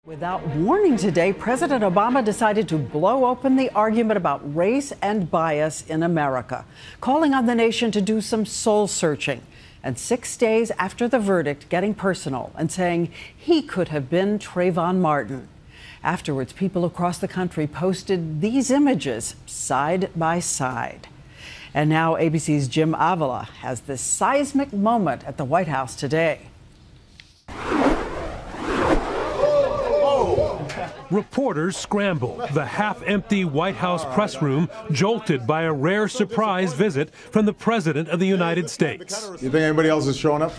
Without warning today, President Obama decided to blow open the argument about race and bias in America, calling on the nation to do some soul searching. And 6 days after the verdict, getting personal and saying he could have been Trayvon Martin. Afterwards, people across the country posted these images side by side. And now ABC's Jim Avila has this seismic moment at the White House today. Reporters scramble, the half-empty White House press room jolted by a rare surprise visit from the President of the United States. You think anybody else is showing up?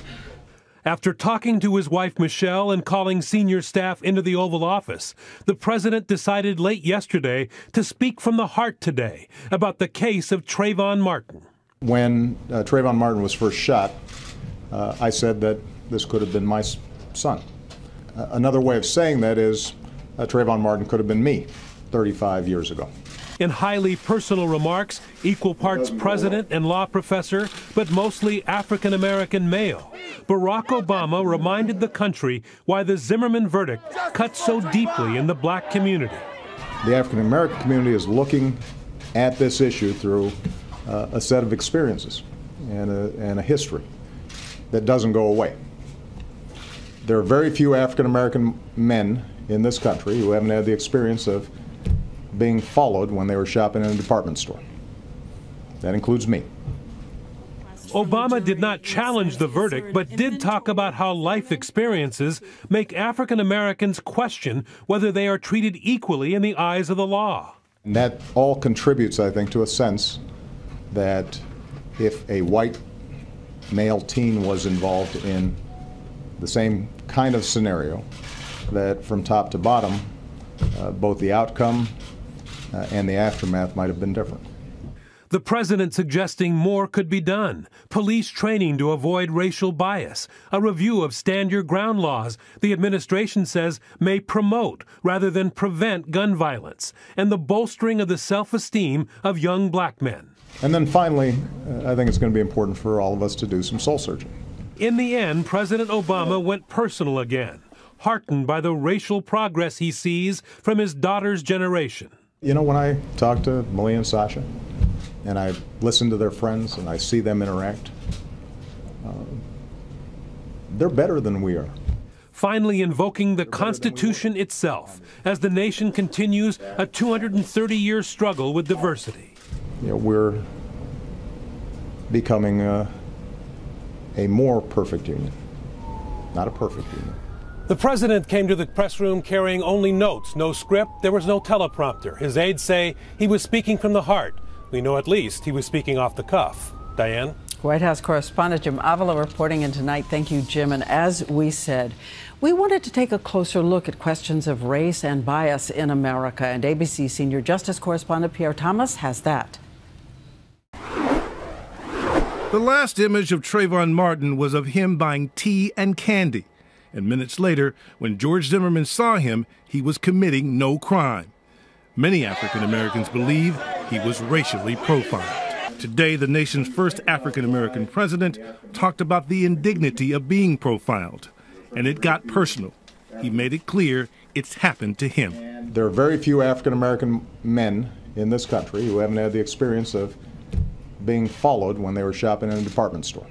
After talking to his wife Michelle and calling senior staff into the Oval Office, the President decided late yesterday to speak from the heart today about the case of Trayvon Martin. When Trayvon Martin was first shot, I said that this could have been my son. Another way of saying that is Trayvon Martin could have been me 35 years ago. In highly personal remarks, equal parts president and law professor, but mostly African-American male, Barack Obama reminded the country why the Zimmerman verdict cut so deeply in the black community. The African-American community is looking at this issue through a set of experiences and a history that doesn't go away. There are very few African-American men in this country who haven't had the experience of being followed when they were shopping in a department store. That includes me. Obama did not challenge the verdict, but did talk about how life experiences make African Americans question whether they are treated equally in the eyes of the law. And that all contributes, I think, to a sense that if a white male teen was involved in the same kind of scenario, that from top to bottom, both the outcome and the aftermath might have been different. The president suggesting more could be done. Police training to avoid racial bias. A review of stand your ground laws the administration says may promote rather than prevent gun violence. And the bolstering of the self-esteem of young black men. And then finally, I think it's going to be important for all of us to do some soul searching. In the end, President Obama went personal again, heartened by the racial progress he sees from his daughter's generation. You know, when I talk to Malia and Sasha, and I listen to their friends, and I see them interact, they're better than we are. Finally invoking the Constitution itself as the nation continues a 230-year struggle with diversity. You know, we're becoming a more perfect union, not a perfect union. The president came to the press room carrying only notes, no script. There was no teleprompter. His aides say he was speaking from the heart. We know at least he was speaking off the cuff. Diane? White House correspondent Jim Avila reporting in tonight. Thank you, Jim. And as we said, we wanted to take a closer look at questions of race and bias in America. And ABC senior justice correspondent Pierre Thomas has that. The last image of Trayvon Martin was of him buying tea and candy. And minutes later, when George Zimmerman saw him, he was committing no crime. Many African Americans believe he was racially profiled. Today, the nation's first African American president talked about the indignity of being profiled. And it got personal. He made it clear it's happened to him. There are very few African American men in this country who haven't had the experience of being followed when they were shopping in a department store.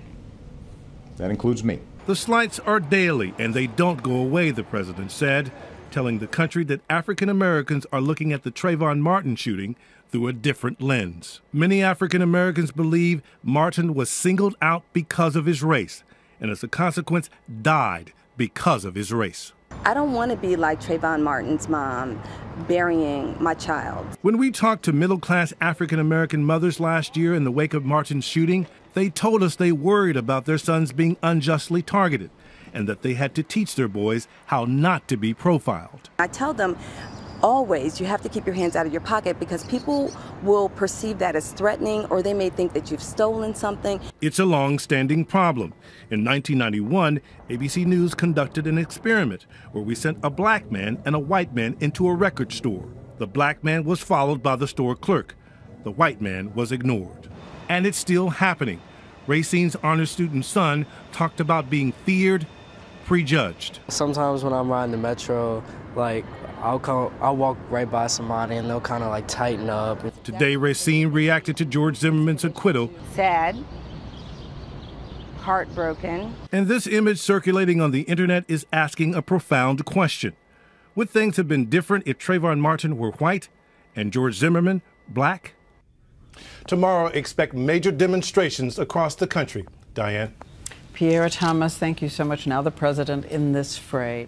That includes me. The slights are daily, and they don't go away, the president said, telling the country that African Americans are looking at the Trayvon Martin shooting through a different lens. Many African Americans believe Martin was singled out because of his race, and as a consequence, died because of his race. I don't want to be like Trayvon Martin's mom, burying my child. When we talked to middle-class African American mothers last year in the wake of Martin's shooting, they told us they worried about their sons being unjustly targeted and that they had to teach their boys how not to be profiled. I tell them, always, you have to keep your hands out of your pocket because people will perceive that as threatening, or they may think that you've stolen something. It's a long-standing problem. In 1991, ABC News conducted an experiment where we sent a black man and a white man into a record store. The black man was followed by the store clerk. The white man was ignored. And it's still happening. Racine's honor student son talked about being feared, prejudged. Sometimes when I'm riding the metro, like, I'll walk right by somebody and they'll kind of like tighten up. Today, Racine reacted to George Zimmerman's acquittal. Sad, heartbroken. And this image circulating on the internet is asking a profound question. Would things have been different if Trayvon Martin were white and George Zimmerman black? Tomorrow, expect major demonstrations across the country. Diane. Pierre Thomas, thank you so much. Now the president in this fray.